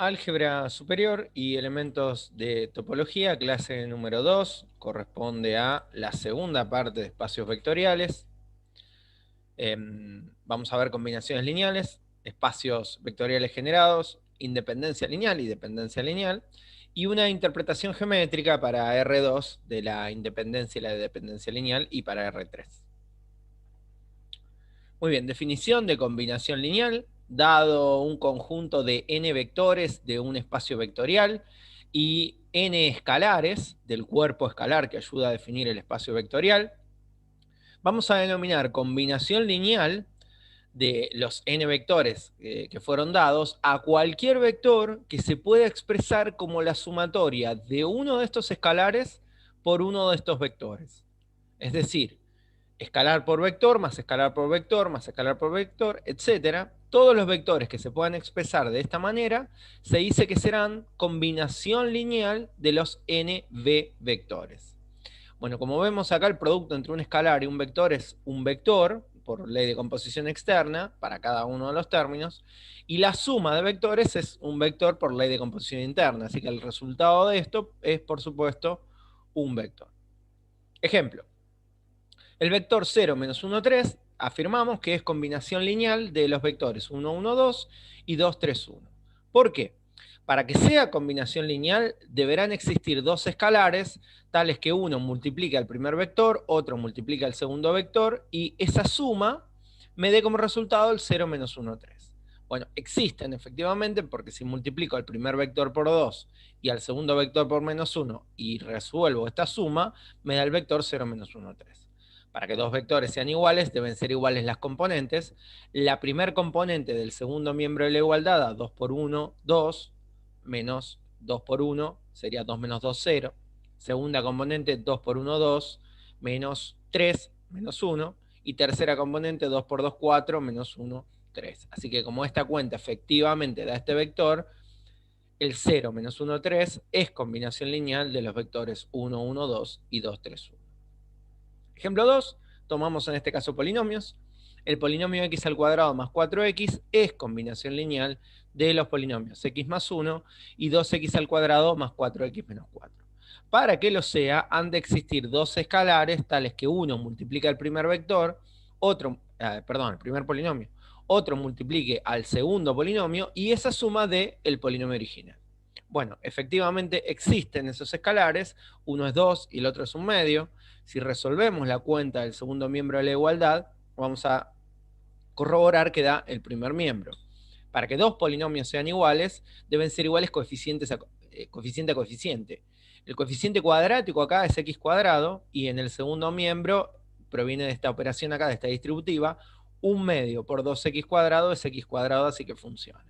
Álgebra superior y elementos de topología, clase número 2, corresponde a la segunda parte de espacios vectoriales. Vamos a ver combinaciones lineales, espacios vectoriales generados, independencia lineal y dependencia lineal, y una interpretación geométrica para R2 de la independencia y la dependencia lineal y para R3. Muy bien, definición de combinación lineal. Dado un conjunto de n vectores de un espacio vectorial y n escalares del cuerpo escalar que ayuda a definir el espacio vectorial, vamos a denominar combinación lineal de los n vectores que fueron dados a cualquier vector que se pueda expresar como la sumatoria de uno de estos escalares por uno de estos vectores. Es decir, escalar por vector, más escalar por vector, más escalar por vector, etcétera. Todos los vectores que se puedan expresar de esta manera, se dice que serán combinación lineal de los nv vectores. Bueno, como vemos acá, el producto entre un escalar y un vector es un vector, por ley de composición externa, para cada uno de los términos, y la suma de vectores es un vector por ley de composición interna, así que el resultado de esto es, por supuesto, un vector. Ejemplo. El vector 0, menos 1, 3, afirmamos que es combinación lineal de los vectores 1, 1, 2 y 2, 3, 1. ¿Por qué? Para que sea combinación lineal, deberán existir dos escalares, tales que uno multiplica el primer vector, otro multiplica el segundo vector, y esa suma me dé como resultado el 0, menos 1, 3. Bueno, existen efectivamente, porque si multiplico el primer vector por 2 y al segundo vector por menos 1 y resuelvo esta suma, me da el vector 0, menos 1, 3. Para que dos vectores sean iguales, deben ser iguales las componentes. La primer componente del segundo miembro de la igualdad da 2 por 1, 2, menos 2 por 1, sería 2 menos 2, 0. Segunda componente, 2 por 1, 2, menos 3, menos 1. Y tercera componente, 2 por 2, 4, menos 1, 3. Así que como esta cuenta efectivamente da este vector, el 0 menos 1, 3 es combinación lineal de los vectores 1, 1, 2 y 2, 3, 1. Ejemplo 2, tomamos en este caso polinomios. El polinomio x al cuadrado más 4x es combinación lineal de los polinomios x más 1 y 2x al cuadrado más 4x menos 4. Para que lo sea, han de existir dos escalares tales que uno multiplica el primer vector, el primer polinomio, otro multiplique al segundo polinomio y esa suma de el polinomio original. Bueno, efectivamente existen esos escalares, uno es 2 y el otro es un medio. Si resolvemos la cuenta del segundo miembro de la igualdad, vamos a corroborar que da el primer miembro. Para que dos polinomios sean iguales, deben ser iguales coficiente a coficiente. El coeficiente cuadrático acá es x cuadrado y en el segundo miembro proviene de esta operación acá, de esta distributiva, un medio por 2x cuadrado es x cuadrado, así que funciona.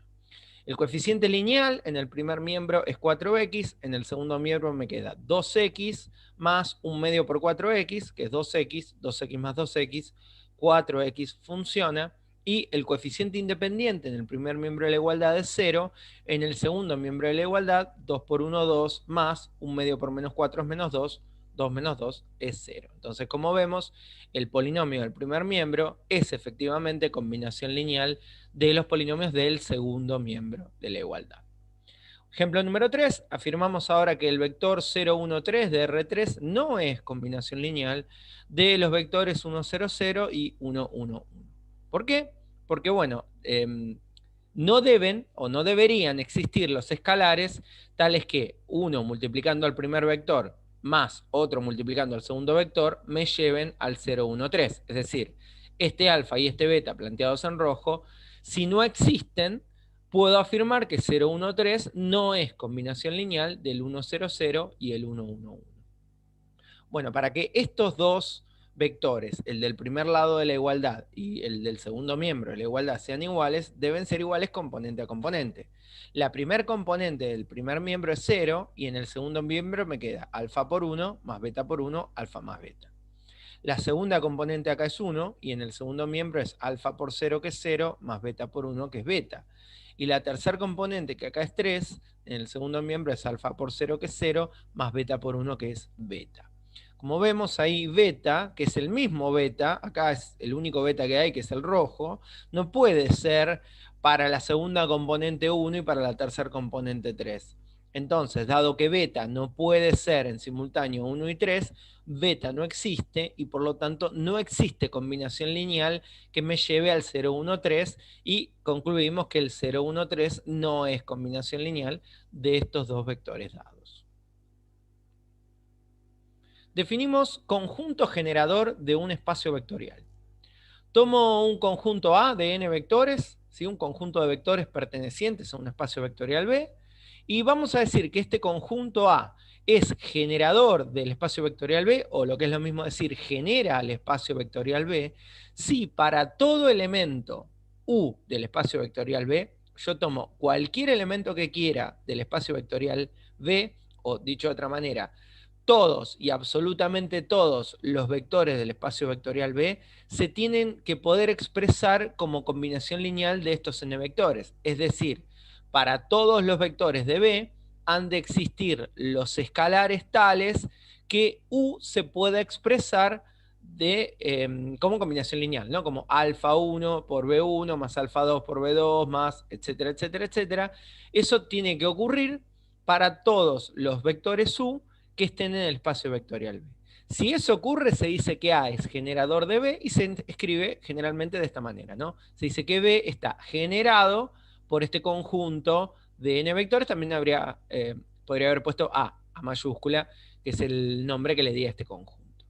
El coeficiente lineal en el primer miembro es 4x, en el segundo miembro me queda 2x más un medio por 4x, que es 2x, 2x más 2x, 4x funciona, y el coeficiente independiente en el primer miembro de la igualdad es 0, en el segundo miembro de la igualdad 2 por 1, 2, más un medio por menos 4 es menos 2, 2 menos 2 es 0. Entonces, como vemos, el polinomio del primer miembro es efectivamente combinación lineal de los polinomios del segundo miembro de la igualdad. Ejemplo número 3, afirmamos ahora que el vector 0, 1, 3 de R3 no es combinación lineal de los vectores 1, 0, 0 y 1, 1, 1. ¿Por qué? Porque, bueno, no deben o no deberían existir los escalares tales que uno multiplicando al primer vector más otro multiplicando al segundo vector me lleven al 0, 1, 3. Es decir, este alfa y este beta planteados en rojo, si no existen, puedo afirmar que 0, 1, 3 no es combinación lineal del 1, 0, 0 y el 1, 1, 1. Bueno, para que estos dos vectores, el del primer lado de la igualdad y el del segundo miembro de la igualdad, sean iguales, deben ser iguales componente a componente. La primer componente del primer miembro es 0 y en el segundo miembro me queda alfa por 1 más beta por 1, alfa más beta. La segunda componente acá es 1 y en el segundo miembro es alfa por 0 que es 0 más beta por 1 que es beta. Y la tercer componente que acá es 3, en el segundo miembro es alfa por 0 que es 0 más beta por 1 que es beta. Como vemos ahí, beta, que es el mismo beta, acá es el único beta que hay, que es el rojo, no puede ser para la segunda componente 1 y para la tercera componente 3. Entonces, dado que beta no puede ser en simultáneo 1 y 3, beta no existe y por lo tanto no existe combinación lineal que me lleve al 0,1,3 y concluimos que el 0,1,3 no es combinación lineal de estos dos vectores dados. Definimos conjunto generador de un espacio vectorial. Tomo un conjunto A de n vectores, ¿sí? Un conjunto de vectores pertenecientes a un espacio vectorial B, y vamos a decir que este conjunto A es generador del espacio vectorial B, o lo que es lo mismo decir, genera el espacio vectorial B, si para todo elemento U del espacio vectorial B, yo tomo cualquier elemento que quiera del espacio vectorial B, o dicho de otra manera, todos y absolutamente todos los vectores del espacio vectorial B se tienen que poder expresar como combinación lineal de estos n vectores. Es decir, para todos los vectores de B han de existir los escalares tales que U se pueda expresar como combinación lineal, ¿no? Como alfa 1 por B1 más alfa 2 por B2 más etcétera, etcétera, etcétera. Eso tiene que ocurrir para todos los vectores U que estén en el espacio vectorial B. Si eso ocurre, se dice que A es generador de B y se escribe generalmente de esta manera, ¿no? Se dice que B está generado por este conjunto de n vectores. También podría haber puesto A mayúscula, que es el nombre que le di a este conjunto.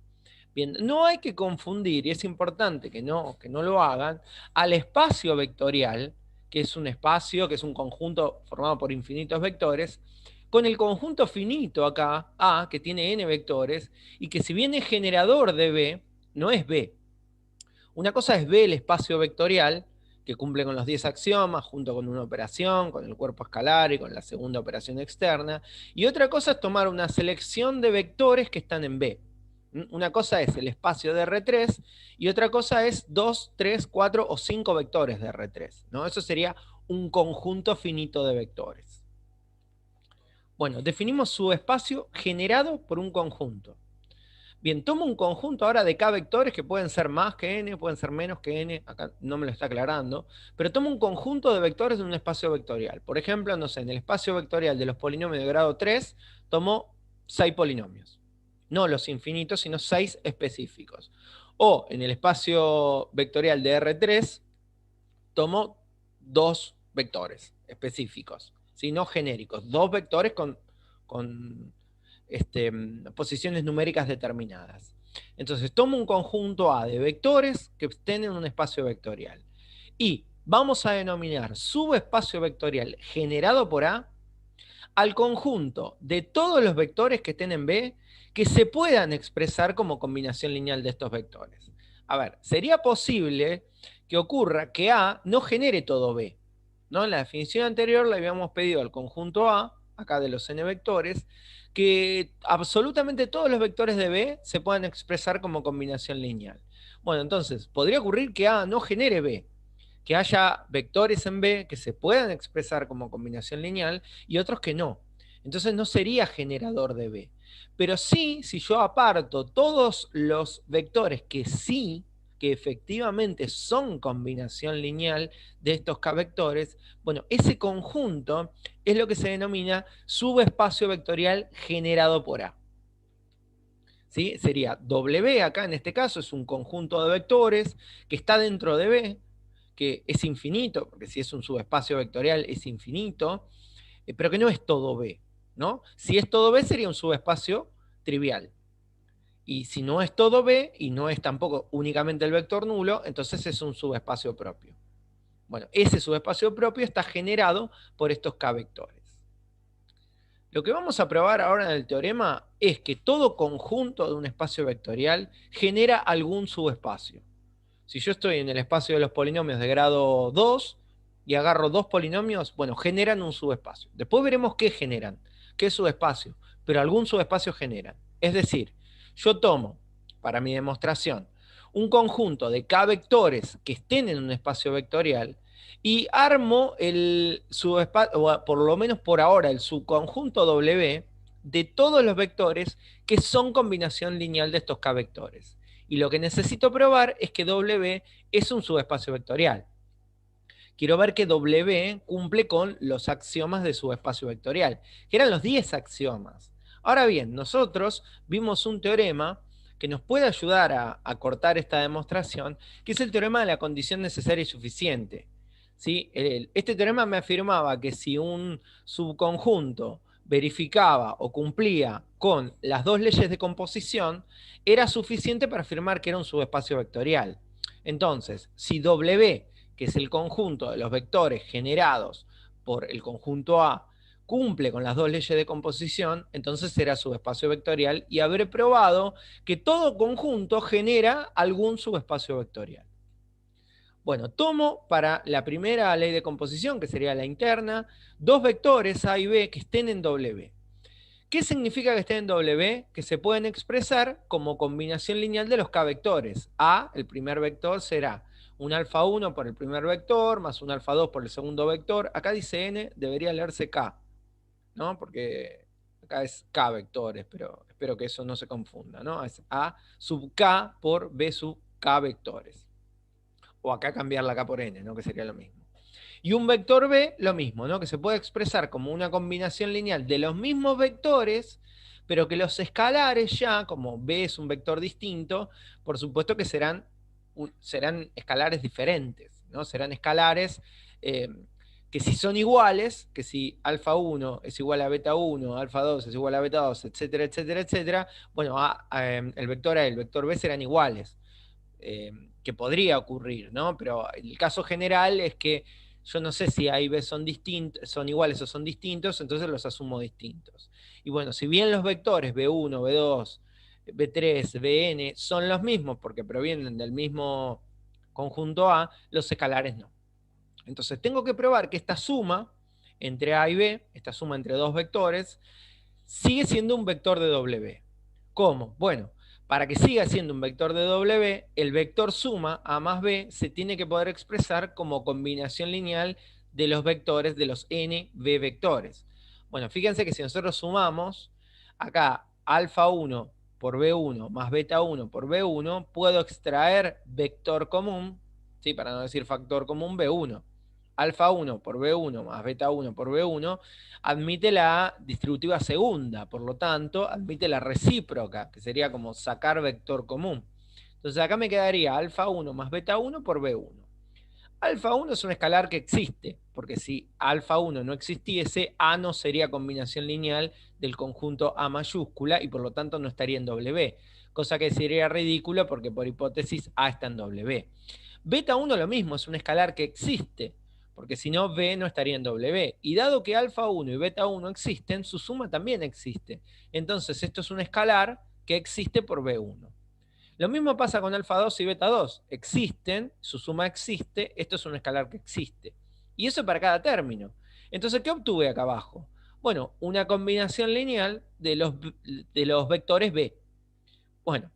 Bien, no hay que confundir, y es importante que no lo hagan, al espacio vectorial, que es un espacio, que es un conjunto formado por infinitos vectores, con el conjunto finito acá, A, que tiene n vectores, y que si bien es generador de B, no es B. Una cosa es B, el espacio vectorial, que cumple con los 10 axiomas, junto con una operación, con el cuerpo escalar y con la segunda operación externa. Y otra cosa es tomar una selección de vectores que están en B. Una cosa es el espacio de R3 y otra cosa es 2, 3, 4 o 5 vectores de R3, ¿no? Eso sería un conjunto finito de vectores. Bueno, definimos su espacio generado por un conjunto. Bien, tomo un conjunto ahora de K vectores que pueden ser más que n, pueden ser menos que n, acá no me lo está aclarando, pero tomo un conjunto de vectores de un espacio vectorial. Por ejemplo, no sé, en el espacio vectorial de los polinomios de grado 3, tomo 6 polinomios. No los infinitos, sino 6 específicos. O en el espacio vectorial de R3, tomo 2 vectores específicos, ¿sí? No genéricos, 2 vectores con posiciones numéricas determinadas. Entonces tomo un conjunto A de vectores que estén en un espacio vectorial y vamos a denominar subespacio vectorial generado por A al conjunto de todos los vectores que estén en B que se puedan expresar como combinación lineal de estos vectores. A ver, sería posible que ocurra que A no genere todo B, ¿no? En la definición anterior le habíamos pedido al conjunto A, acá de los n vectores, que absolutamente todos los vectores de B se puedan expresar como combinación lineal. Bueno, entonces, podría ocurrir que A no genere B, que haya vectores en B que se puedan expresar como combinación lineal y otros que no. Entonces no sería generador de B. Pero sí, si yo aparto todos los vectores que sí, que efectivamente son combinación lineal de estos K vectores, bueno, ese conjunto es lo que se denomina subespacio vectorial generado por A. ¿Sí? Sería W acá en este caso, es un conjunto de vectores que está dentro de B, que es infinito, porque si es un subespacio vectorial es infinito, pero que no es todo B, ¿no? Si es todo B sería un subespacio trivial. Y si no es todo B y no es tampoco únicamente el vector nulo, entonces es un subespacio propio. Bueno, ese subespacio propio está generado por estos K vectores. Lo que vamos a probar ahora en el teorema es que todo conjunto de un espacio vectorial genera algún subespacio. Si yo estoy en el espacio de los polinomios de grado 2 y agarro 2 polinomios, bueno, generan un subespacio. Después veremos qué generan, qué subespacio, pero algún subespacio generan. Es decir, yo tomo, para mi demostración, un conjunto de K vectores que estén en un espacio vectorial y armo el subespacio, o por lo menos por ahora, el subconjunto W de todos los vectores que son combinación lineal de estos K vectores. Y lo que necesito probar es que W es un subespacio vectorial. Quiero ver que W cumple con los axiomas de subespacio vectorial, que eran los 10 axiomas. Ahora bien, nosotros vimos un teorema que nos puede ayudar a cortar esta demostración, que es el teorema de la condición necesaria y suficiente. ¿Sí? Este teorema me afirmaba que si un subconjunto verificaba o cumplía con las dos leyes de composición, era suficiente para afirmar que era un subespacio vectorial. Entonces, si W, que es el conjunto de los vectores generados por el conjunto A, cumple con las dos leyes de composición, entonces será subespacio vectorial y habré probado que todo conjunto genera algún subespacio vectorial. Bueno, tomo para la primera ley de composición, que sería la interna, dos vectores A y B que estén en W. ¿Qué significa que estén en W? Que se pueden expresar como combinación lineal de los K vectores. A, el primer vector, será un alfa 1 por el primer vector, más un alfa 2 por el segundo vector. Acá dice N, debería leerse K, ¿no? Porque acá es K vectores, pero espero que eso no se confunda, ¿no? Es A sub K por B sub K vectores. O acá cambiar la K por N, ¿no? Que sería lo mismo. Y un vector B, lo mismo, ¿no? Que se puede expresar como una combinación lineal de los mismos vectores, pero que los escalares ya, como B es un vector distinto, por supuesto que serán escalares diferentes, ¿no? Serán escalares que si son iguales, que si alfa 1 es igual a beta 1, alfa 2 es igual a beta 2, etcétera, etcétera, etcétera, bueno, el vector A y el vector B serán iguales. Que podría ocurrir, ¿no? Pero el caso general es que yo no sé si A y B son iguales o son distintos, entonces los asumo distintos. Y bueno, si bien los vectores B1, B2, B3, Bn son los mismos porque provienen del mismo conjunto A, los escalares no. Entonces tengo que probar que esta suma entre A y B, esta suma entre dos vectores, sigue siendo un vector de W. ¿Cómo? Bueno, para que siga siendo un vector de W, el vector suma A más B se tiene que poder expresar como combinación lineal de los vectores de los n b vectores. Bueno, fíjense que si nosotros sumamos acá alfa 1 por B1 más beta 1 por B1, puedo extraer vector común, ¿sí? Para no decir factor común, B1. Alfa 1 por B1 más beta 1 por B1 admite la distributiva segunda, por lo tanto, admite la recíproca, que sería como sacar vector común. Entonces acá me quedaría alfa 1 más beta 1 por B1. Alfa 1 es un escalar que existe, porque si alfa 1 no existiese, A no sería combinación lineal del conjunto A mayúscula y por lo tanto no estaría en W, cosa que sería ridículo porque por hipótesis A está en W. Beta 1 lo mismo, es un escalar que existe, porque si no, B no estaría en W. Y dado que alfa 1 y beta 1 existen, su suma también existe. Entonces, esto es un escalar que existe por B1. Lo mismo pasa con alfa 2 y beta 2. Existen, su suma existe, esto es un escalar que existe. Y eso para cada término. Entonces, ¿qué obtuve acá abajo? Bueno, una combinación lineal de los vectores B. Bueno,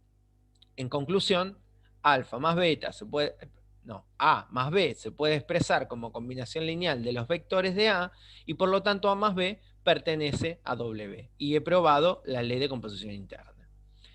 en conclusión, alfa más beta se puede, no, A más B se puede expresar como combinación lineal de los vectores de A y por lo tanto A más B pertenece a W. Y he probado la ley de composición interna.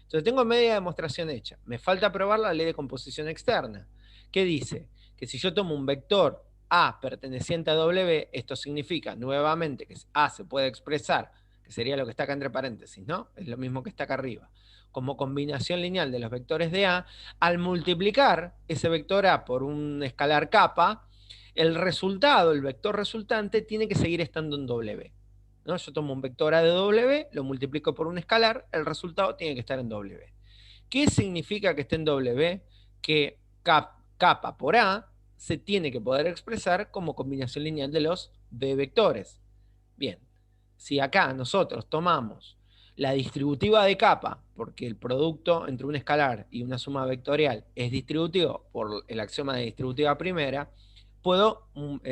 Entonces tengo media demostración hecha. Me falta probar la ley de composición externa, que dice que si yo tomo un vector A perteneciente a W, esto significa nuevamente que A se puede expresar, que sería lo que está acá entre paréntesis, ¿no? Es lo mismo que está acá arriba, como combinación lineal de los vectores de A. Al multiplicar ese vector A por un escalar kappa, el resultado, el vector resultante, tiene que seguir estando en W. ¿No? Yo tomo un vector A de W, lo multiplico por un escalar, el resultado tiene que estar en W. ¿Qué significa que esté en W? Que kappa por A se tiene que poder expresar como combinación lineal de los B vectores. Bien, si acá nosotros tomamos la distributiva de kappa, porque el producto entre un escalar y una suma vectorial es distributivo por el axioma de distributiva primera, puedo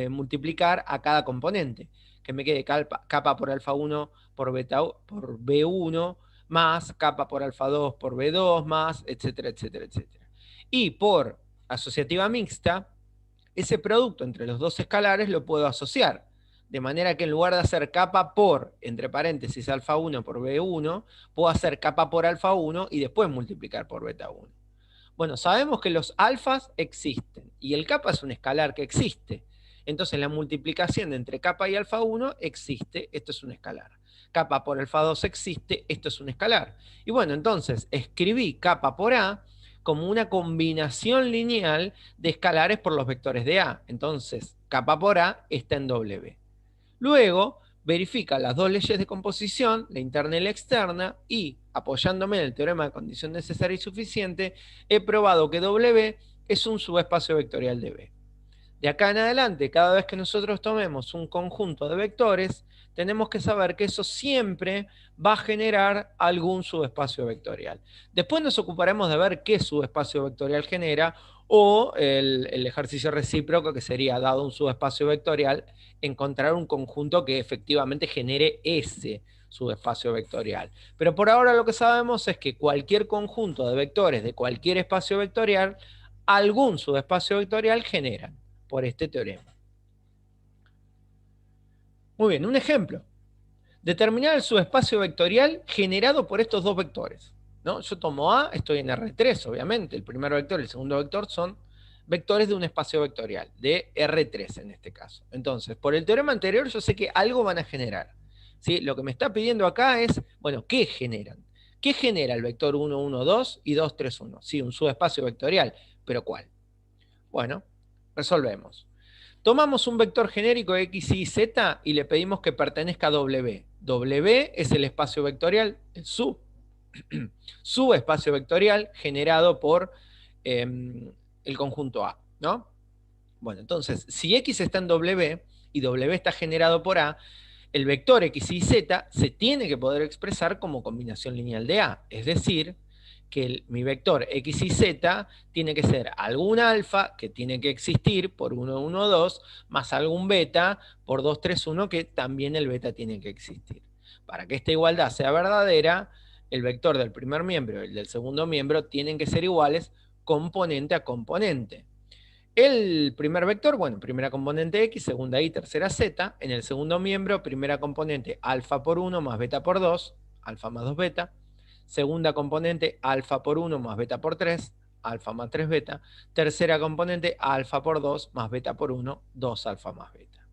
multiplicar a cada componente, que me quede kappa por alfa 1 por B1, más kappa por alfa 2 por B2, más, etcétera, etcétera, etcétera. Y por asociativa mixta, ese producto entre los dos escalares lo puedo asociar. de manera que en lugar de hacer capa por, entre paréntesis, alfa 1 por B1, puedo hacer capa por alfa 1 y después multiplicar por beta 1. Bueno, sabemos que los alfas existen y el kappa es un escalar que existe. Entonces la multiplicación entre kappa y alfa 1 existe, esto es un escalar. Kappa por alfa 2 existe, esto es un escalar. Y bueno, entonces escribí kappa por A como una combinación lineal de escalares por los vectores de A. Entonces, kappa por A está en W. Luego, verifica las dos leyes de composición, la interna y la externa, y, apoyándome en el teorema de condición necesaria y suficiente, he probado que W es un subespacio vectorial de B. De acá en adelante, cada vez que nosotros tomemos un conjunto de vectores, tenemos que saber que eso siempre va a generar algún subespacio vectorial. Después nos ocuparemos de ver qué subespacio vectorial genera, o el ejercicio recíproco, que sería, dado un subespacio vectorial, encontrar un conjunto que efectivamente genere ese subespacio vectorial. Pero por ahora lo que sabemos es que cualquier conjunto de vectores de cualquier espacio vectorial, algún subespacio vectorial generan por este teorema. Muy bien, un ejemplo. Determinar el subespacio vectorial generado por estos dos vectores, ¿no? Yo tomo A, estoy en R3, obviamente. El primer vector y el segundo vector son vectores de un espacio vectorial, de R3 en este caso. Entonces, por el teorema anterior yo sé que algo van a generar, ¿sí? Lo que me está pidiendo acá es, bueno, ¿qué generan? ¿Qué genera el vector 1, 1, 2 y 2, 3, 1? Sí, un subespacio vectorial, pero ¿cuál? Bueno, resolvemos. Tomamos un vector genérico x, y, z y le pedimos que pertenezca a W. W es el espacio vectorial, el subespacio vectorial generado por el conjunto A, ¿no? Bueno, entonces, si X está en W y W está generado por A, el vector X, Y, Z se tiene que poder expresar como combinación lineal de A. Es decir, que mi vector X, Y, Z tiene que ser algún alfa, que tiene que existir por 1, 1, 2, más algún beta por 2, 3, 1, que también el beta tiene que existir. Para que esta igualdad sea verdadera, el vector del primer miembro y el del segundo miembro tienen que ser iguales componente a componente. El primer vector, bueno, primera componente X, segunda Y, tercera Z. En el segundo miembro, primera componente alfa por 1 más beta por 2, alfa más 2 beta. Segunda componente alfa por 1 más beta por 3, alfa más 3 beta. Tercera componente alfa por 2 más beta por 1, 2 alfa más beta.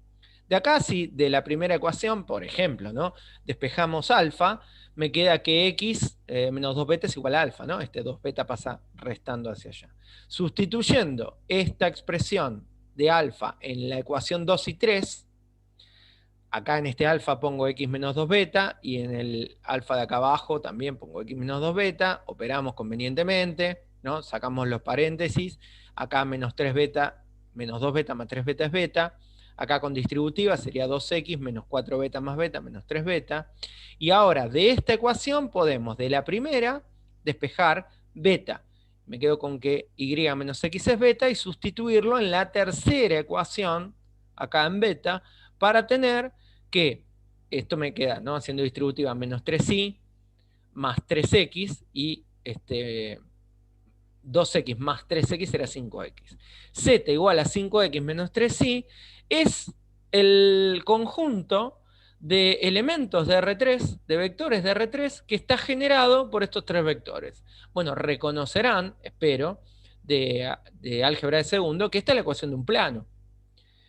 De acá, si de la primera ecuación, por ejemplo, ¿no?, despejamos alfa, me queda que x menos 2 beta es igual a alfa, ¿no? Este 2 beta pasa restando hacia allá. Sustituyendo esta expresión de alfa en la ecuación 2 y 3, acá en este alfa pongo x menos 2 beta, y en el alfa de acá abajo también pongo x menos 2 beta, operamos convenientemente, ¿no? Sacamos los paréntesis, acá menos 3 beta, menos 2 beta más 3 beta es beta, acá con distributiva sería 2x menos 4 beta más beta menos 3 beta, y ahora de esta ecuación podemos de la primera despejar beta. Me quedo con que y menos x es beta y sustituirlo en la tercera ecuación, acá en beta, para tener que, esto me queda, ¿no?, haciendo distributiva, menos 3y más 3x y 2x más 3x será 5x. Z igual a 5x menos 3y es el conjunto de elementos de R3, de vectores de R3, que está generado por estos tres vectores. Bueno, reconocerán, espero, de álgebra de segundo, que esta es la ecuación de un plano.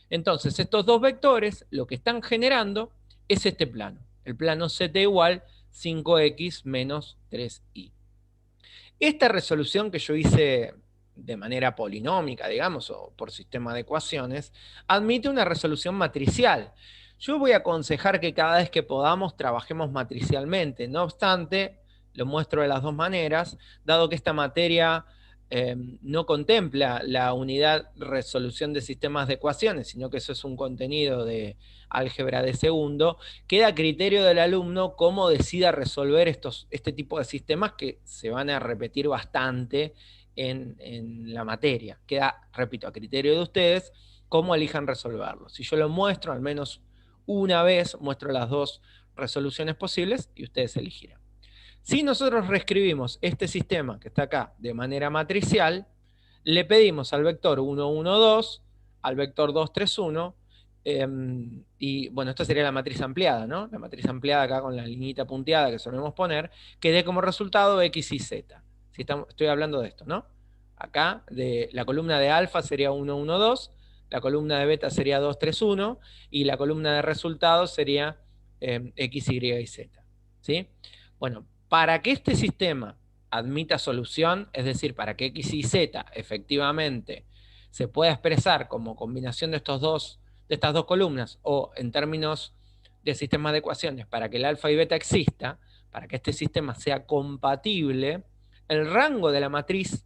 Entonces, estos dos vectores, lo que están generando es este plano. El plano Z igual 5x menos 3y. Esta resolución que yo hice de manera polinómica, digamos, o por sistema de ecuaciones, admite una resolución matricial. Yo voy a aconsejar que cada vez que podamos trabajemos matricialmente. No obstante, lo muestro de las dos maneras, dado que esta materia no contempla la unidad resolución de sistemas de ecuaciones, sino que eso es un contenido de álgebra de segundo, queda a criterio del alumno cómo decida resolver este tipo de sistemas que se van a repetir bastante en la materia. Queda, repito, a criterio de ustedes cómo elijan resolverlo. Si yo lo muestro al menos una vez, muestro las dos resoluciones posibles y ustedes elegirán. Si nosotros reescribimos este sistema que está acá de manera matricial, le pedimos al vector 1, 1, 2, al vector 2, 3, 1, Y bueno, esto sería la matriz ampliada, ¿no? La matriz ampliada acá con la liñita punteada que solemos poner, que dé como resultado X y Z. Si estoy hablando de esto, ¿no? Acá, la columna de alfa sería 1, 1, 2, la columna de beta sería 2, 3, 1, y la columna de resultados sería X, Y y Z. ¿Sí? Bueno, para que este sistema admita solución, es decir, para que X y Z efectivamente se pueda expresar como combinación de estas dos columnas, o en términos de sistemas de ecuaciones, para que el alfa y beta exista, para que este sistema sea compatible, el rango de la matriz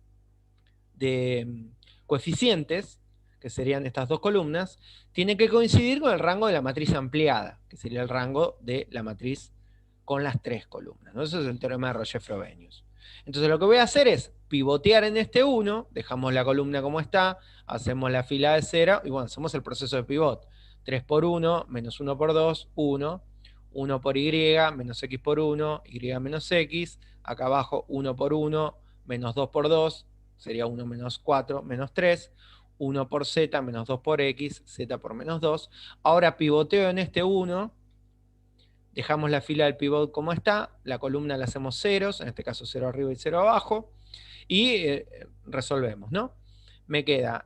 de coeficientes, que serían estas dos columnas, tiene que coincidir con el rango de la matriz ampliada, que sería el rango de la matriz con las tres columnas, ¿no? Eso es el teorema de Roger-Frobenius. Entonces lo que voy a hacer es pivotear en este 1, dejamos la columna como está, hacemos la fila de 0, y bueno, hacemos el proceso de pivot. 3 por 1, menos 1 por 2, 1. 1 por y, menos x por 1, y menos x. Acá abajo 1 por 1, menos 2 por 2, sería 1 menos 4, menos 3. 1 por z, menos 2 por x, z por menos 2. Ahora pivoteo en este 1, dejamos la fila del pivot como está, la columna la hacemos ceros, en este caso 0 arriba y 0 abajo, y resolvemos, ¿no? Me queda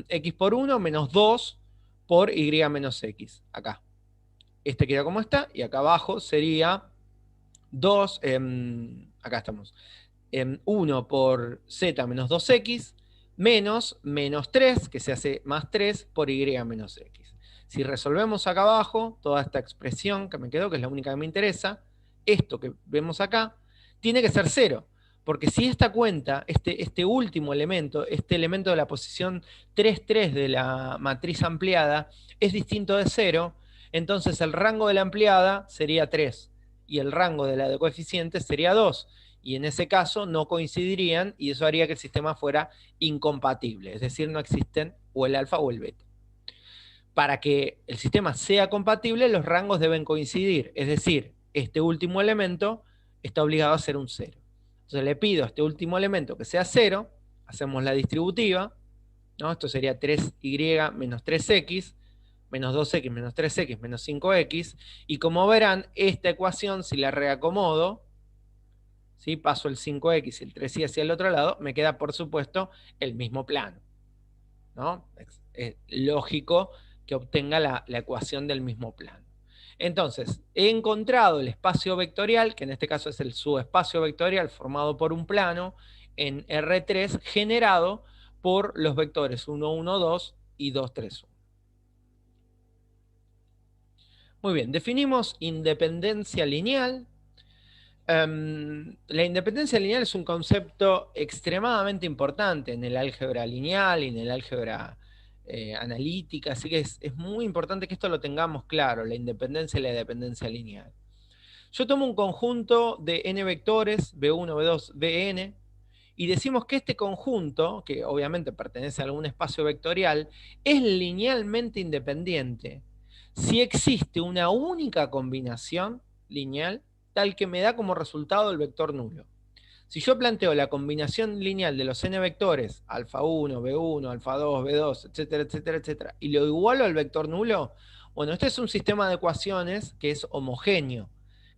x por 1 menos 2 por y menos x, acá. Este queda como está, y acá abajo sería 2, acá estamos, 1 por z menos 2x, menos 3, que se hace más 3 por y menos x. Si resolvemos acá abajo, toda esta expresión que me quedó, que es la única que me interesa, esto que vemos acá, tiene que ser 0. Porque si esta cuenta, este último elemento, este elemento de la posición 3, 3 de la matriz ampliada, es distinto de 0, entonces el rango de la ampliada sería 3, y el rango de la de coeficientes sería 2. Y en ese caso no coincidirían, y eso haría que el sistema fuera incompatible, es decir, no existen o el alfa o el beta. Para que el sistema sea compatible, los rangos deben coincidir, es decir, este último elemento está obligado a ser un 0. Entonces le pido a este último elemento que sea 0, hacemos la distributiva, ¿no? Esto sería 3y menos 3x, menos 2x menos 3x menos 5x, y como verán, esta ecuación, si la reacomodo, ¿sí? Paso el 5x y el 3y hacia el otro lado, me queda, por supuesto, el mismo plano, ¿no? Es lógico que obtenga la ecuación del mismo plano. Entonces, he encontrado el espacio vectorial, que en este caso es el subespacio vectorial formado por un plano, en R3, generado por los vectores 1, 1, 2 y 2, 3, 1. Muy bien, definimos independencia lineal. La independencia lineal es un concepto extremadamente importante en el álgebra lineal y en el álgebra analítica, así que es muy importante que esto lo tengamos claro, la independencia y la dependencia lineal. Yo tomo un conjunto de n vectores, B1, B2, Bn, y decimos que este conjunto, que obviamente pertenece a algún espacio vectorial, es linealmente independiente si existe una única combinación lineal tal que me da como resultado el vector nulo. Si yo planteo la combinación lineal de los n vectores, alfa 1, B1, alfa 2, B2, etcétera, etcétera, etcétera, y lo igualo al vector nulo, bueno, este es un sistema de ecuaciones que es homogéneo,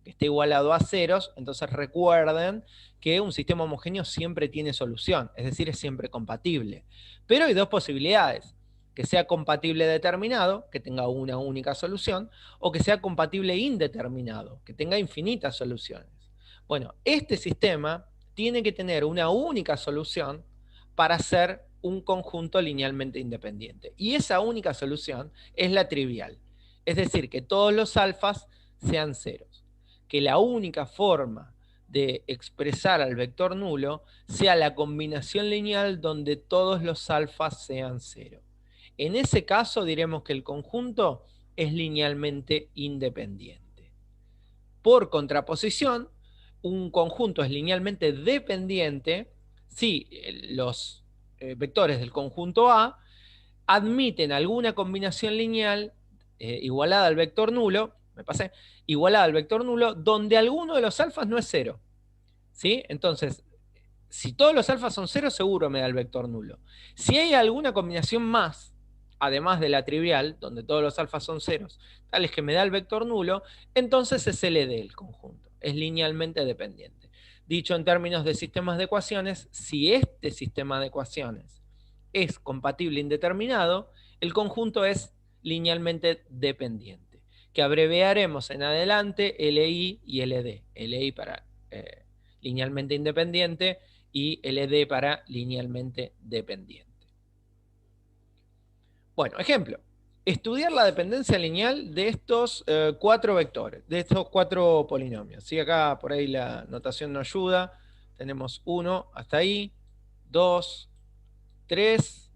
que está igualado a ceros, entonces recuerden que un sistema homogéneo siempre tiene solución, es decir, es siempre compatible. Pero hay dos posibilidades: que sea compatible determinado, que tenga una única solución, o que sea compatible indeterminado, que tenga infinitas soluciones. Bueno, este sistema tiene que tener una única solución para ser un conjunto linealmente independiente. Y esa única solución es la trivial. Es decir, que todos los alfas sean ceros. Que la única forma de expresar al vector nulo sea la combinación lineal donde todos los alfas sean cero. En ese caso diremos que el conjunto es linealmente independiente. Por contraposición, un conjunto es linealmente dependiente si los vectores del conjunto A admiten alguna combinación lineal igualada al vector nulo, igualada al vector nulo, donde alguno de los alfas no es cero. ¿Sí? Entonces, si todos los alfas son cero, seguro me da el vector nulo. Si hay alguna combinación más, además de la trivial, donde todos los alfas son ceros, tales que me da el vector nulo, entonces es LD el conjunto, es linealmente dependiente. Dicho en términos de sistemas de ecuaciones, si este sistema de ecuaciones es compatible indeterminado, el conjunto es linealmente dependiente, que abreviaremos en adelante LI y LD. LI para linealmente independiente y LD para linealmente dependiente. Bueno, ejemplo. Estudiar la dependencia lineal de estos 4 vectores, de estos 4 polinomios. ¿Sí? Acá por ahí la notación no ayuda. Tenemos 1 hasta ahí, 2, 3,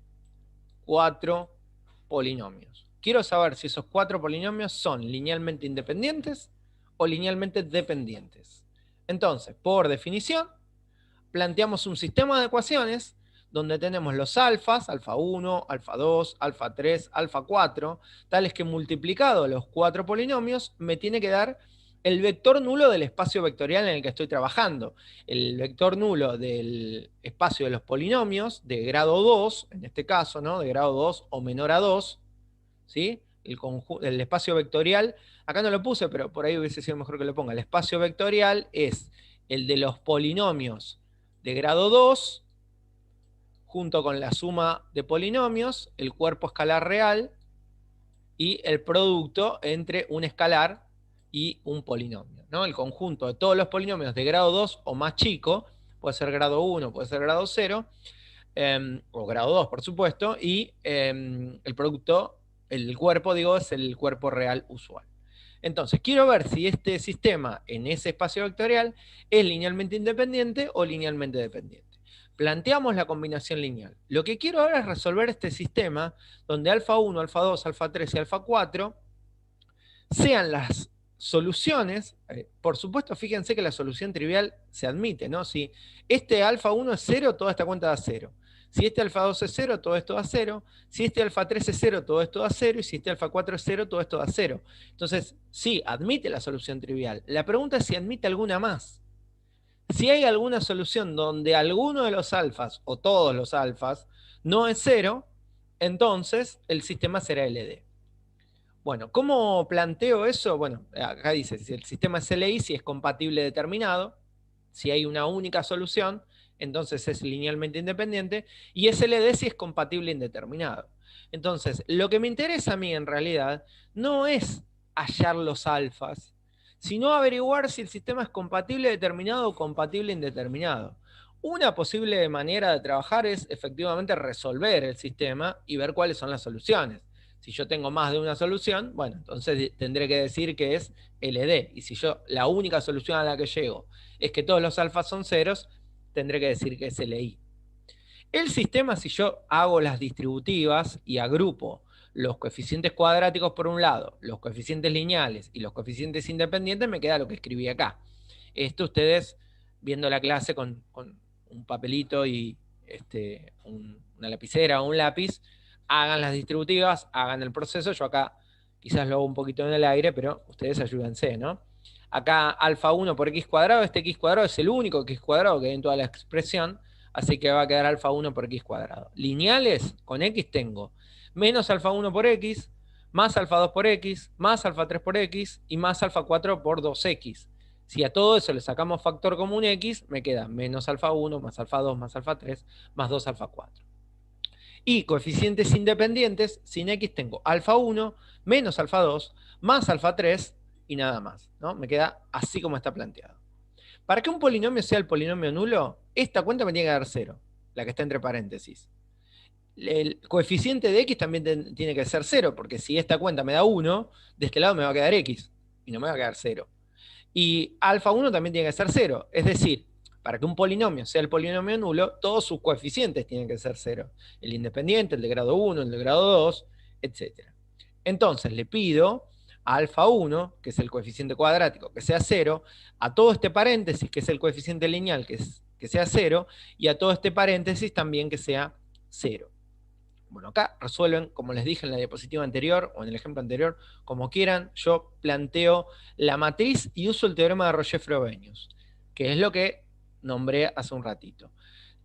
4 polinomios. Quiero saber si esos 4 polinomios son linealmente independientes o linealmente dependientes. Entonces, por definición, planteamos un sistema de ecuaciones donde tenemos los alfas, alfa 1, alfa 2, alfa 3, alfa 4, tales que multiplicado los 4 polinomios me tiene que dar el vector nulo del espacio vectorial en el que estoy trabajando. El vector nulo del espacio de los polinomios de grado 2, en este caso, ¿no? De grado 2 o menor a 2, ¿sí? El espacio vectorial, acá no lo puse, pero por ahí hubiese sido mejor que lo ponga. El espacio vectorial es el de los polinomios de grado 2, junto con la suma de polinomios, el cuerpo escalar real y el producto entre un escalar y un polinomio, ¿no? El conjunto de todos los polinomios de grado 2 o más chico, puede ser grado 1, puede ser grado 0, o grado 2, por supuesto, y el producto, el cuerpo, digo, es el cuerpo real usual. Entonces, quiero ver si este sistema en ese espacio vectorial es linealmente independiente o linealmente dependiente. Planteamos la combinación lineal. Lo que quiero ahora es resolver este sistema donde alfa 1, alfa 2, alfa 3 y alfa 4 sean las soluciones. Por supuesto, fíjense que la solución trivial se admite, ¿no? Si este alfa 1 es 0, toda esta cuenta da 0. Si este alfa 2 es 0, todo esto da 0. Si este alfa 3 es 0, todo esto da 0. Y si este alfa 4 es 0, todo esto da 0. Entonces, sí, admite la solución trivial. La pregunta es si admite alguna más. Si hay alguna solución donde alguno de los alfas, o todos los alfas, no es 0, entonces el sistema será LD. Bueno, ¿cómo planteo eso? Bueno, acá dice, si el sistema es LI, si es compatible determinado, si hay una única solución, entonces es linealmente independiente, y es LD si es compatible indeterminado. Entonces, lo que me interesa a mí en realidad no es hallar los alfas, sino averiguar si el sistema es compatible determinado o compatible indeterminado. Una posible manera de trabajar es efectivamente resolver el sistema y ver cuáles son las soluciones. Si yo tengo más de una solución, bueno, entonces tendré que decir que es LD. Y si yo la única solución a la que llego es que todos los alfas son ceros, tendré que decir que es LI. El sistema, si yo hago las distributivas y agrupo los coeficientes cuadráticos por un lado, los coeficientes lineales y los coeficientes independientes, me queda lo que escribí acá. Esto ustedes, viendo la clase con un papelito y una lapicera o un lápiz, hagan las distributivas, hagan el proceso. Yo acá quizás lo hago un poquito en el aire, pero ustedes ayúdense, ¿no? Acá alfa 1 por x cuadrado, este x cuadrado es el único x cuadrado que hay en toda la expresión, así que va a quedar alfa 1 por x cuadrado. Lineales, con x tengo menos alfa 1 por x, más alfa 2 por x, más alfa 3 por x y más alfa 4 por 2x. Si a todo eso le sacamos factor común x, me queda menos alfa 1, más alfa 2, más alfa 3, más 2 alfa 4. Y coeficientes independientes, sin x tengo alfa 1, menos alfa 2, más alfa 3 y nada más, ¿no? Me queda así como está planteado. Para que un polinomio sea el polinomio nulo, esta cuenta me tiene que dar 0, la que está entre paréntesis. El coeficiente de x también tiene que ser 0, porque si esta cuenta me da 1, de este lado me va a quedar x, y no me va a quedar 0. Y alfa 1 también tiene que ser 0, es decir, para que un polinomio sea el polinomio nulo, todos sus coeficientes tienen que ser 0. El independiente, el de grado 1, el de grado 2, etc. Entonces le pido a alfa 1, que es el coeficiente cuadrático, que sea 0, a todo este paréntesis, que es el coeficiente lineal, que sea 0, y a todo este paréntesis también que sea 0. Bueno, acá resuelven, como les dije en la diapositiva anterior, o en el ejemplo anterior, como quieran. Yo planteo la matriz y uso el teorema de Roger-Frobenius, que es lo que nombré hace un ratito.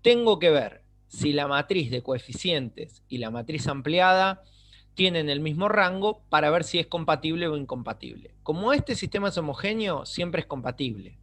Tengo que ver si la matriz de coeficientes y la matriz ampliada tienen el mismo rango para ver si es compatible o incompatible. Como este sistema es homogéneo, siempre es compatible.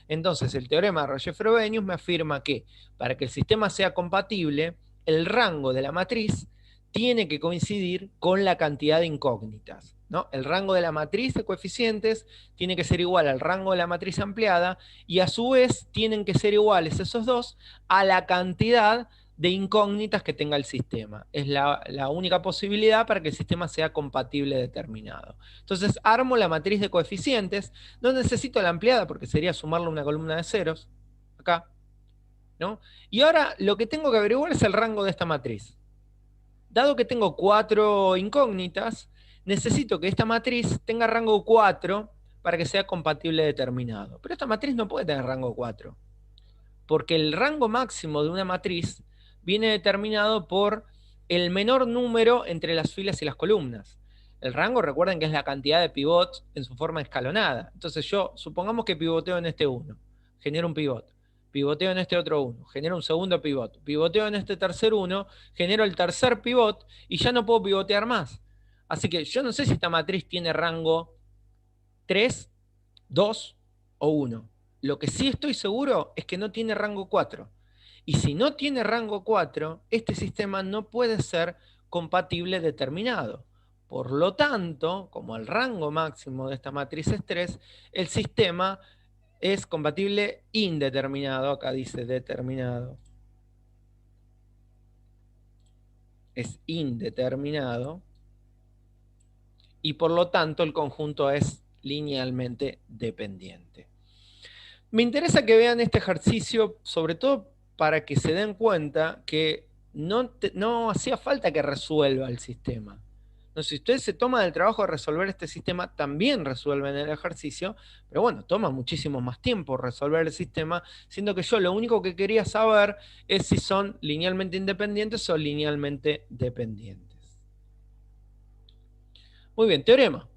Entonces, el teorema de Roger-Frobenius me afirma que para que el sistema sea compatible, el rango de la matriz tiene que coincidir con la cantidad de incógnitas, ¿no? El rango de la matriz de coeficientes tiene que ser igual al rango de la matriz ampliada y a su vez tienen que ser iguales esos dos a la cantidad de incógnitas que tenga el sistema. Es la única posibilidad para que el sistema sea compatible determinado. Entonces armo la matriz de coeficientes, no necesito la ampliada porque sería sumarle una columna de ceros, acá, ¿no? Y ahora lo que tengo que averiguar es el rango de esta matriz. Dado que tengo 4 incógnitas, necesito que esta matriz tenga rango 4 para que sea compatible determinado. Pero esta matriz no puede tener rango 4, porque el rango máximo de una matriz viene determinado por el menor número entre las filas y las columnas. El rango, recuerden que es la cantidad de pivots en su forma escalonada. Entonces yo, supongamos que pivoteo en este 1, genero un pivot. Pivoteo en este otro 1, genero un segundo pivot. Pivoteo en este tercer 1, genero el tercer pivot y ya no puedo pivotear más. Así que yo no sé si esta matriz tiene rango 3, 2 o 1. Lo que sí estoy seguro es que no tiene rango 4. Y si no tiene rango 4, este sistema no puede ser compatible determinado. Por lo tanto, como el rango máximo de esta matriz es 3, el sistema es compatible indeterminado. Acá dice determinado. Es indeterminado. Y por lo tanto el conjunto es linealmente dependiente. Me interesa que vean este ejercicio, sobre todo para que se den cuenta que no hacía falta que resuelva el sistema. No, si ustedes se toman el trabajo de resolver este sistema, también resuelven el ejercicio, pero bueno, toma muchísimo más tiempo resolver el sistema, siendo que yo lo único que quería saber es si son linealmente independientes o linealmente dependientes. Muy bien, teorema.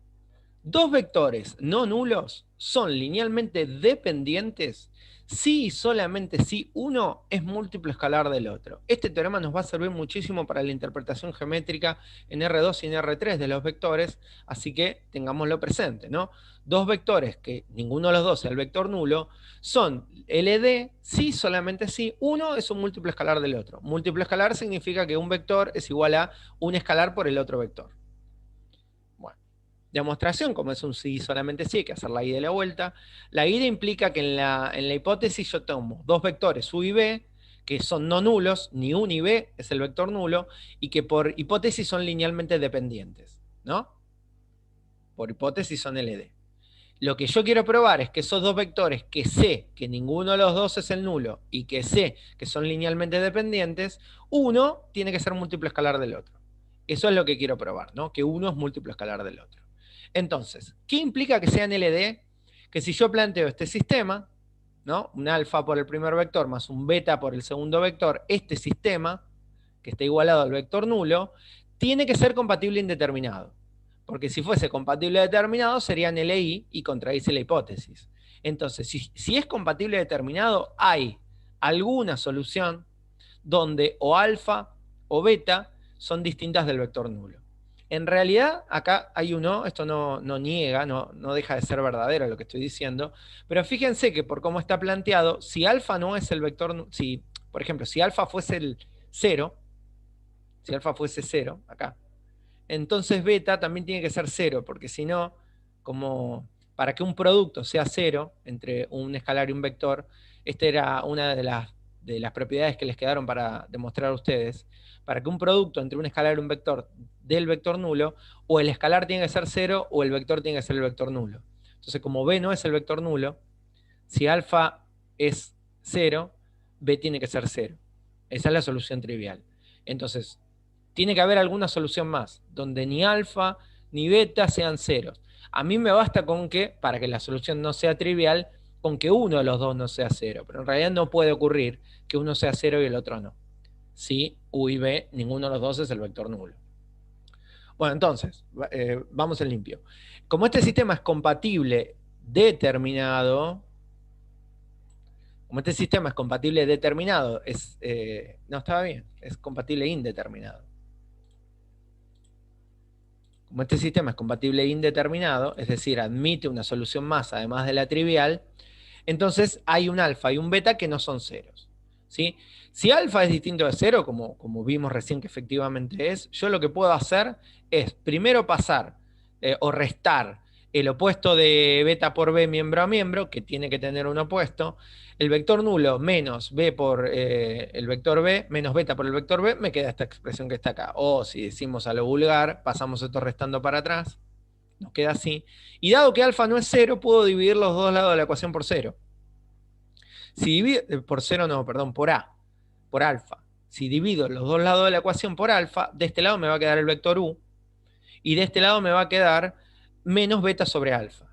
Dos vectores no nulos son linealmente dependientes si y solamente si uno es múltiplo escalar del otro. Este teorema nos va a servir muchísimo para la interpretación geométrica en R2 y en R3 de los vectores, así que tengámoslo presente, ¿no? Dos vectores que ninguno de los dos sea el vector nulo son LD si solamente si uno es un múltiplo escalar del otro. Múltiplo escalar significa que un vector es igual a un escalar por el otro vector. Demostración, como es un sí solamente sí, hay que hacer la ida y la vuelta. La ida implica que en la hipótesis yo tomo dos vectores u y b, que son no nulos, ni u ni b es el vector nulo, y que por hipótesis son linealmente dependientes, ¿no? Por hipótesis son LD. Lo que yo quiero probar es que esos dos vectores, que sé que ninguno de los dos es el nulo, y que sé que son linealmente dependientes, uno tiene que ser múltiplo escalar del otro. Eso es lo que quiero probar, ¿no? Que uno es múltiplo escalar del otro. Entonces, ¿qué implica que sean LD? Que si yo planteo este sistema, ¿no? Un alfa por el primer vector más un beta por el segundo vector, este sistema, que está igualado al vector nulo, tiene que ser compatible indeterminado. Porque si fuese compatible determinado, serían LI y contradice la hipótesis. Entonces, si es compatible determinado, hay alguna solución donde o alfa o beta son distintas del vector nulo. En realidad, acá hay uno, esto no niega, no deja de ser verdadero lo que estoy diciendo, pero fíjense que por cómo está planteado, si alfa no es el vector, si, por ejemplo, si alfa fuese el 0, si alfa fuese 0, acá, entonces beta también tiene que ser 0, porque si no, como para que un producto sea 0 entre un escalar y un vector, esta era una de las propiedades que les quedaron para demostrar a ustedes. Para que un producto entre un escalar y un vector dé el vector nulo, o el escalar tiene que ser 0 o el vector tiene que ser el vector nulo. Entonces, como b no es el vector nulo, si alfa es 0, b tiene que ser 0. Esa es la solución trivial. Entonces, tiene que haber alguna solución más, donde ni alfa ni beta sean ceros. A mí me basta con que, para que la solución no sea trivial, con que uno de los dos no sea 0. Pero en realidad no puede ocurrir que uno sea 0 y el otro no. Si u y b, ninguno de los dos es el vector nulo. Bueno, entonces, vamos en limpio. Como este sistema es compatible determinado, como este sistema es compatible determinado, no estaba bien, es compatible indeterminado. como este sistema es compatible e indeterminado, es decir, admite una solución más además de la trivial, entonces hay un alfa y un beta que no son ceros. ¿Sí? Si alfa es distinto de cero, como vimos recién que efectivamente es, yo lo que puedo hacer es primero pasar o restar el opuesto de beta por b miembro a miembro, que tiene que tener un opuesto, el vector nulo menos b por el vector b, menos beta por el vector b, me queda esta expresión que está acá. O si decimos a lo vulgar, pasamos esto restando para atrás, nos queda así. Y dado que alfa no es cero, puedo dividir los dos lados de la ecuación por cero. Si divido, por cero no, perdón, por a, por alfa. Si divido los dos lados de la ecuación por alfa, de este lado me va a quedar el vector u, y de este lado me va a quedar menos beta sobre alfa.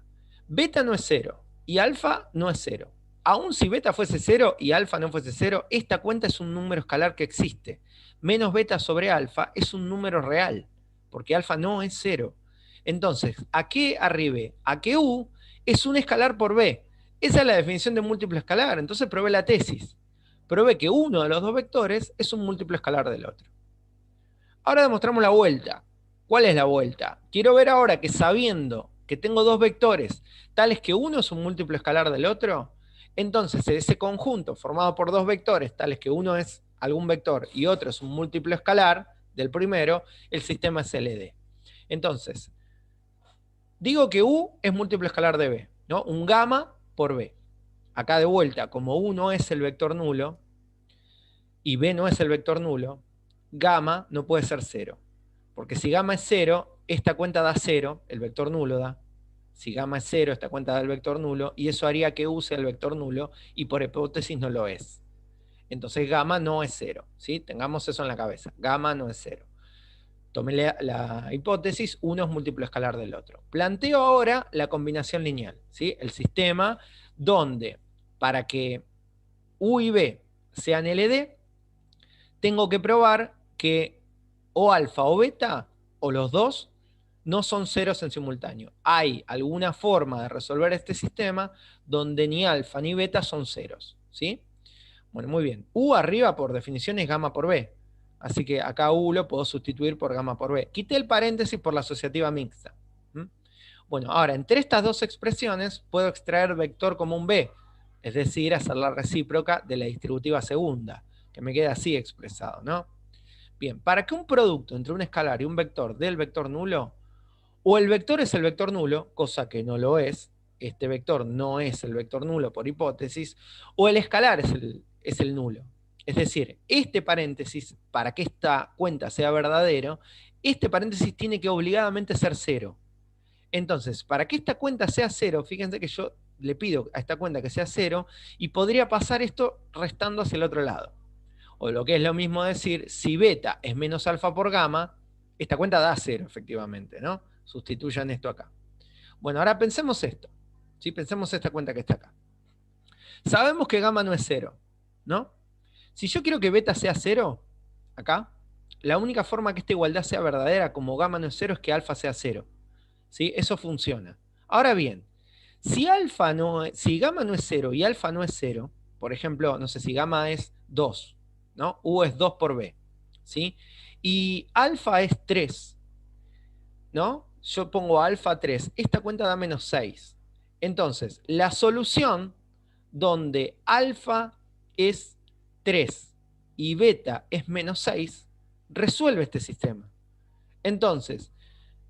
Beta no es cero, y alfa no es cero. Aún si beta fuese cero y alfa no fuese cero, esta cuenta es un número escalar que existe. Menos beta sobre alfa es un número real, porque alfa no es cero. Entonces, ¿a qué arribe? A que u es un escalar por b. Esa es la definición de múltiplo escalar. Entonces probé la tesis. Probé que uno de los dos vectores es un múltiplo escalar del otro. Ahora demostramos la vuelta. ¿Cuál es la vuelta? Quiero ver ahora que sabiendo que tengo dos vectores tales que uno es un múltiplo escalar del otro, entonces ese conjunto formado por dos vectores tales que uno es algún vector y otro es un múltiplo escalar del primero, el sistema es LD. Entonces, digo que U es múltiplo escalar de B, ¿no? Un gamma por B. Acá de vuelta, como U no es el vector nulo y B no es el vector nulo, gamma no puede ser cero. Porque si gamma es cero, esta cuenta da cero, el vector nulo da. Si gamma es cero, esta cuenta da el vector nulo, y eso haría que U sea el vector nulo, y por hipótesis no lo es. Entonces gamma no es cero, ¿sí? Tengamos eso en la cabeza. Gamma no es cero. Tomé la hipótesis, uno es múltiplo escalar del otro. Planteo ahora la combinación lineal, ¿sí? El sistema donde para que U y B sean LD, tengo que probar que o alfa o beta, o los dos, no son ceros en simultáneo. Hay alguna forma de resolver este sistema donde ni alfa ni beta son ceros, ¿sí? Bueno, muy bien. U arriba, por definición, es gamma por B. Así que acá U lo puedo sustituir por gamma por B. Quité el paréntesis por la asociativa mixta. Bueno, ahora, entre estas dos expresiones puedo extraer vector común B, es decir, hacer la recíproca de la distributiva segunda, que me queda así expresado, ¿no? Bien, para que un producto entre un escalar y un vector dé el vector nulo, o el vector es el vector nulo, cosa que no lo es, este vector no es el vector nulo por hipótesis, o el escalar es el nulo. Es decir, este paréntesis, para que esta cuenta sea verdadero, este paréntesis tiene que obligadamente ser cero. Entonces, para que esta cuenta sea cero, fíjense que yo le pido a esta cuenta que sea cero, y podría pasar esto restando hacia el otro lado. O lo que es lo mismo decir, si beta es menos alfa por gamma, esta cuenta da cero, efectivamente, ¿no? Sustituyan esto acá. Bueno, ahora pensemos esto. ¿Sí? Pensemos esta cuenta que está acá. Sabemos que gamma no es cero, ¿no? Si yo quiero que beta sea cero, acá, la única forma que esta igualdad sea verdadera como gamma no es cero es que alfa sea cero. ¿Sí? Eso funciona. Ahora bien, si gamma no es cero y alfa no es cero, por ejemplo, no sé si gamma es 2, ¿no? U es 2 por B, ¿sí? Y alfa es 3, ¿no? Yo pongo alfa 3, esta cuenta da menos 6. Entonces, la solución donde alfa es 3 y beta es menos 6 resuelve este sistema. Entonces,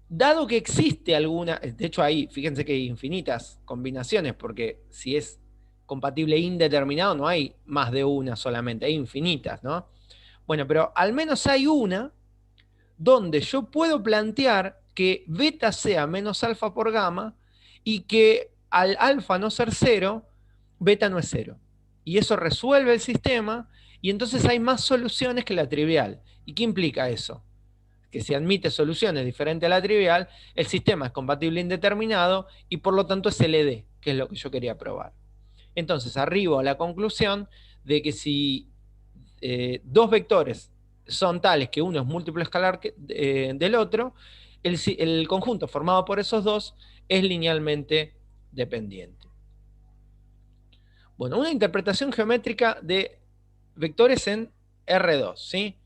dado que existe alguna, de hecho ahí, fíjense que hay infinitas combinaciones, porque si es compatible indeterminado no hay más de una solamente, hay infinitas, ¿no? Bueno, pero al menos hay una donde yo puedo plantear que beta sea menos alfa por gamma y que al alfa no ser cero, beta no es cero. Y eso resuelve el sistema y entonces hay más soluciones que la trivial. ¿Y qué implica eso? Que si admite soluciones diferentes a la trivial, el sistema es compatible indeterminado y por lo tanto es LD, que es lo que yo quería probar. Entonces arribo a la conclusión de que si dos vectores son tales que uno es múltiplo escalar del otro, el conjunto formado por esos dos es linealmente dependiente. Bueno, una interpretación geométrica de vectores en R2, ¿sí?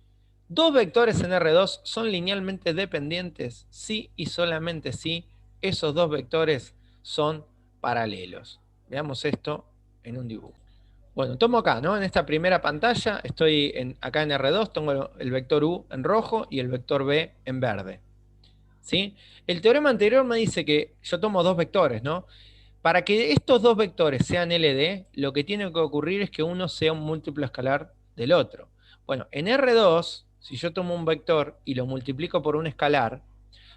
Dos vectores en R2 son linealmente dependientes si y solamente si esos dos vectores son paralelos. Veamos esto en un dibujo. Bueno, tomo acá, ¿no? En esta primera pantalla, estoy acá en R2, tengo el vector U en rojo y el vector B en verde. ¿Sí? El teorema anterior me dice que yo tomo dos vectores, ¿no? Para que estos dos vectores sean LD, lo que tiene que ocurrir es que uno sea un múltiplo escalar del otro. Bueno, en R2, si yo tomo un vector y lo multiplico por un escalar,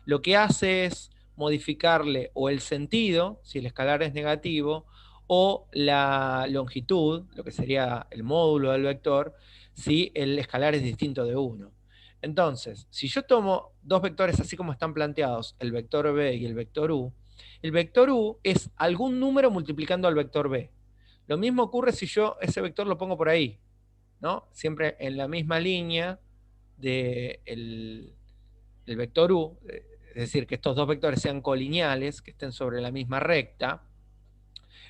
lo que hace es modificarle o el sentido, si el escalar es negativo, o la longitud, lo que sería el módulo del vector, si el escalar es distinto de 1. Entonces, si yo tomo dos vectores así como están planteados, el vector B y el vector U es algún número multiplicando al vector B. Lo mismo ocurre si yo ese vector lo pongo por ahí, ¿no? Siempre en la misma línea del vector U, es decir, que estos dos vectores sean colineales, que estén sobre la misma recta.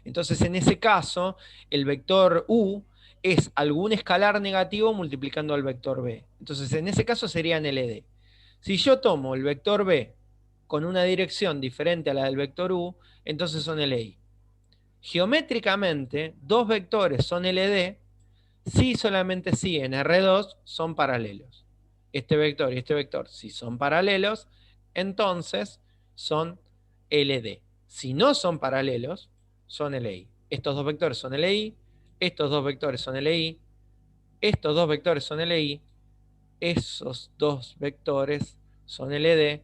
Entonces, en ese caso, el vector U es algún escalar negativo multiplicando al vector B. Entonces, en ese caso serían LD. Si yo tomo el vector B con una dirección diferente a la del vector U, entonces son LI. Geométricamente, dos vectores son LD si solamente si en R2 son paralelos. Este vector y este vector, si son paralelos, entonces son LD. Si no son paralelos, son LI. Estos dos vectores son LI, estos dos vectores son LI, estos dos vectores son LI, esos dos vectores son LD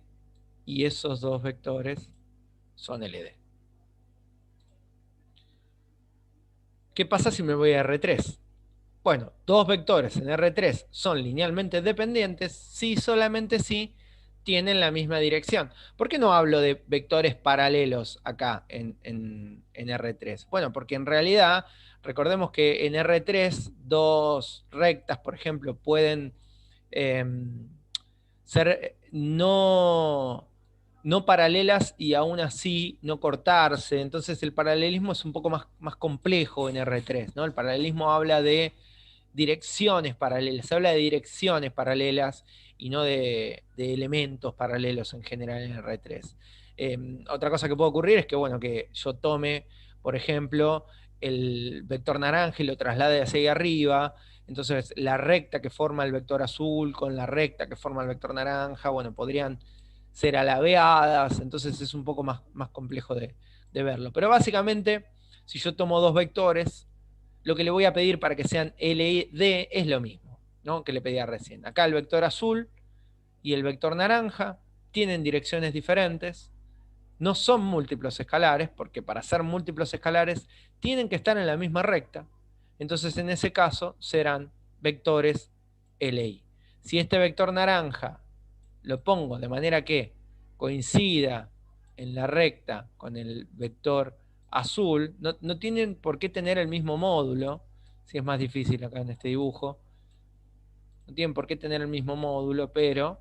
y esos dos vectores son LD. ¿Qué pasa si me voy a R3? Bueno, dos vectores en R3 son linealmente dependientes si solamente si tienen la misma dirección. ¿Por qué no hablo de vectores paralelos acá en R3? Bueno, porque en realidad, recordemos que en R3 dos rectas, por ejemplo, pueden eh, ser no paralelas y aún así no cortarse. Entonces el paralelismo es un poco más complejo en R3, ¿no? El paralelismo habla de direcciones paralelas, se habla de direcciones paralelas y no de elementos paralelos en general en R3. Otra cosa que puede ocurrir es que, bueno, que yo tome, por ejemplo, el vector naranja y lo traslade hacia ahí arriba, entonces la recta que forma el vector azul con la recta que forma el vector naranja, bueno, podrían ser alabeadas, entonces es un poco más complejo de verlo. Pero básicamente, si yo tomo dos vectores, lo que le voy a pedir para que sean LD es lo mismo, ¿no? Que le pedía recién. Acá el vector azul y el vector naranja tienen direcciones diferentes, no son múltiplos escalares, porque para ser múltiplos escalares tienen que estar en la misma recta. Entonces, en ese caso, serán vectores LI. Si este vector naranja lo pongo de manera que coincida en la recta con el vector azul, no tienen por qué tener el mismo módulo, si es más difícil acá en este dibujo, no tienen por qué tener el mismo módulo, pero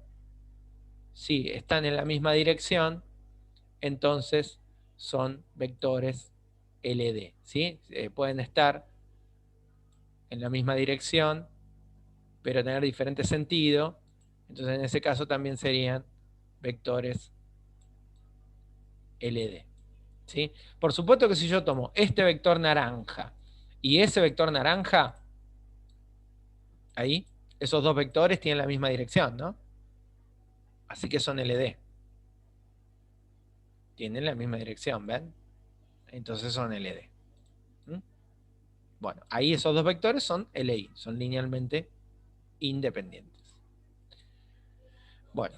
si están en la misma dirección, entonces son vectores LD, ¿sí? Pueden estar en la misma dirección, pero tener diferente sentido, entonces en ese caso también serían vectores LD. ¿Sí? Por supuesto que si yo tomo este vector naranja y ese vector naranja, ahí, esos dos vectores tienen la misma dirección, ¿no? Así que son LD. Tienen la misma dirección, ¿ven? Entonces son LD. ¿Mm? Bueno, ahí esos dos vectores son LI, son linealmente independientes. Bueno,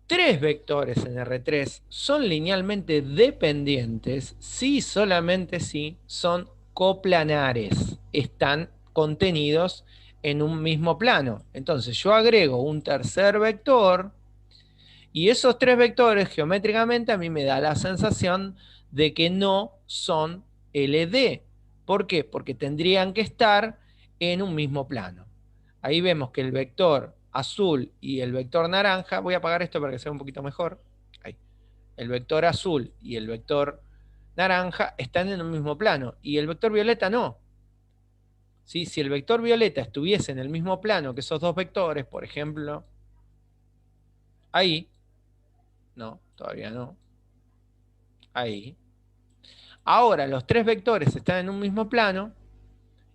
tres vectores en R3 son linealmente dependientes si solamente si son coplanares, están contenidos en un mismo plano. Entonces yo agrego un tercer vector y esos tres vectores geométricamente a mí me da la sensación de que no son LD. ¿Por qué? Porque tendrían que estar en un mismo plano. Ahí vemos que el vector azul y el vector naranja, voy a apagar esto para que sea un poquito mejor. Ahí. El vector azul y el vector naranja están en un mismo plano y el vector violeta no. ¿sí? Si el vector violeta estuviese en el mismo plano que esos dos vectores, por ejemplo, ahí, no, todavía no, ahí. Ahora los tres vectores están en un mismo plano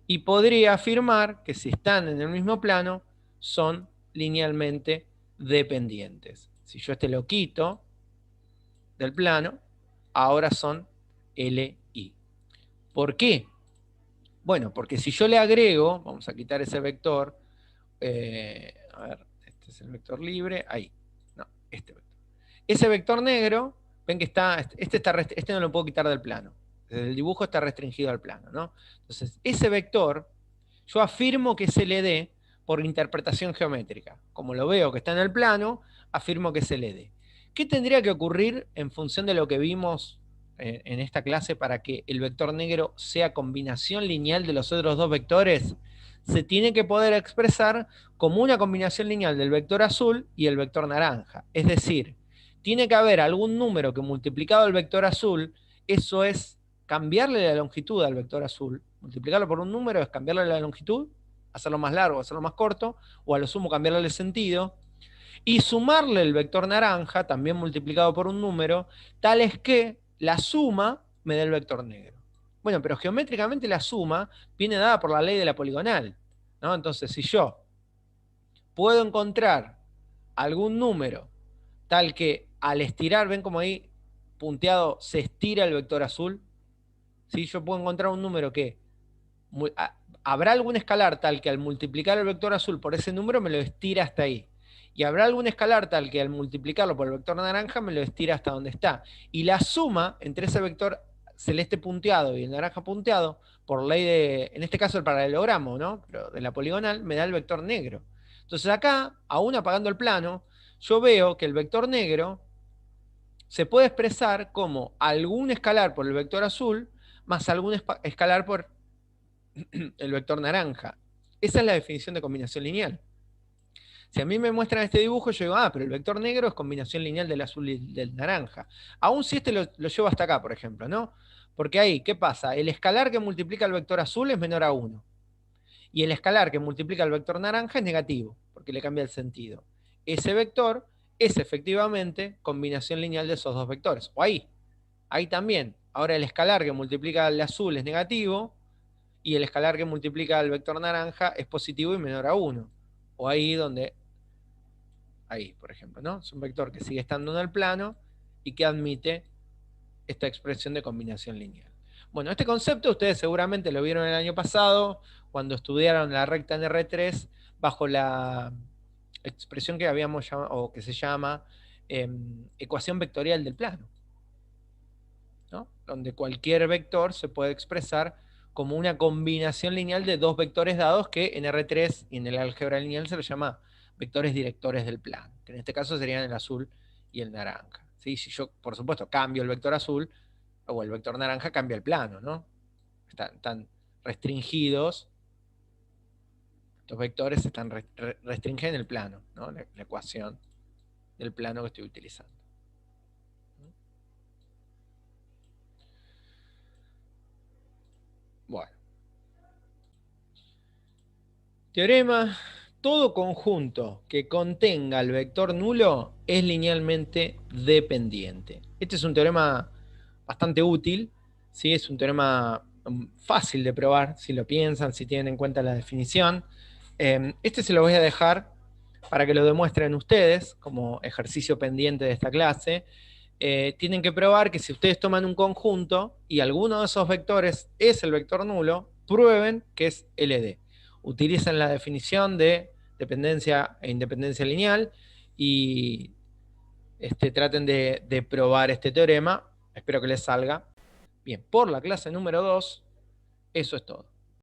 y podría afirmar que si están en el mismo plano son linealmente dependientes. Si yo este lo quito del plano, ahora son LI. ¿Por qué? Bueno, porque si yo le agrego, vamos a quitar ese vector, a ver, este es el vector libre, ahí, no, este vector. Ese vector negro, ven que está, este no lo puedo quitar del plano. Desde el dibujo está restringido al plano, ¿no? Entonces, ese vector, yo afirmo que es LD por interpretación geométrica. Como lo veo que está en el plano, afirmo que es LD. ¿Qué tendría que ocurrir en función de lo que vimos en esta clase para que el vector negro sea combinación lineal de los otros dos vectores? Se tiene que poder expresar como una combinación lineal del vector azul y el vector naranja. Es decir, tiene que haber algún número que multiplicado el vector azul, eso es cambiarle la longitud al vector azul. Multiplicarlo por un número es cambiarle la longitud, hacerlo más largo, hacerlo más corto, o a lo sumo cambiarle el sentido, y sumarle el vector naranja, también multiplicado por un número, tal es que la suma me dé el vector negro. Bueno, pero geométricamente la suma viene dada por la ley de la poligonal, ¿no? Entonces, si yo puedo encontrar algún número tal que al estirar, ven como ahí punteado se estira el vector azul, ¿sí? Yo puedo encontrar un número que habrá algún escalar tal que al multiplicar el vector azul por ese número me lo estira hasta ahí. Y habrá algún escalar tal que al multiplicarlo por el vector naranja me lo estira hasta donde está. Y la suma entre ese vector celeste punteado y el naranja punteado, por ley de, en este caso el paralelogramo, ¿no? Pero de la poligonal, me da el vector negro. Entonces acá, aún apagando el plano, yo veo que el vector negro se puede expresar como algún escalar por el vector azul más algún escalar por el vector naranja. Esa es la definición de combinación lineal. Si a mí me muestran este dibujo, yo digo, pero el vector negro es combinación lineal del azul y del naranja. Aún si este lo llevo hasta acá, por ejemplo, ¿no? Porque ahí, ¿qué pasa? El escalar que multiplica el vector azul es menor a 1. Y el escalar que multiplica el vector naranja es negativo, porque le cambia el sentido. Ese vector es efectivamente combinación lineal de esos dos vectores. O ahí también. Ahora el escalar que multiplica el azul es negativo, y el escalar que multiplica el vector naranja es positivo y menor a 1. O ahí, por ejemplo, ¿no? Es un vector que sigue estando en el plano y que admite esta expresión de combinación lineal. Bueno, este concepto ustedes seguramente lo vieron el año pasado, cuando estudiaron la recta en R3, bajo la expresión que habíamos llamado, o que se llama ecuación vectorial del plano, ¿no? Donde cualquier vector se puede expresar como una combinación lineal de dos vectores dados que en R3 y en el álgebra lineal se los llama vectores directores del plano, que en este caso serían el azul y el naranja. ¿Sí? Si yo, por supuesto, cambio el vector azul o el vector naranja, cambia el plano, ¿no? Están restringidos, estos vectores restringen el plano, ¿no? La ecuación del plano que estoy utilizando. Bueno. Teorema: todo conjunto que contenga el vector nulo es linealmente dependiente. Este es un teorema bastante útil, ¿sí? Es un teorema fácil de probar, si lo piensan, si tienen en cuenta la definición. Este se lo voy a dejar para que lo demuestren ustedes como ejercicio pendiente de esta clase. Tienen que probar que si ustedes toman un conjunto y alguno de esos vectores es el vector nulo, prueben que es LD. Utilicen la definición de dependencia e independencia lineal y traten de probar este teorema. Espero que les salga. Bien, por la clase número 2, eso es todo.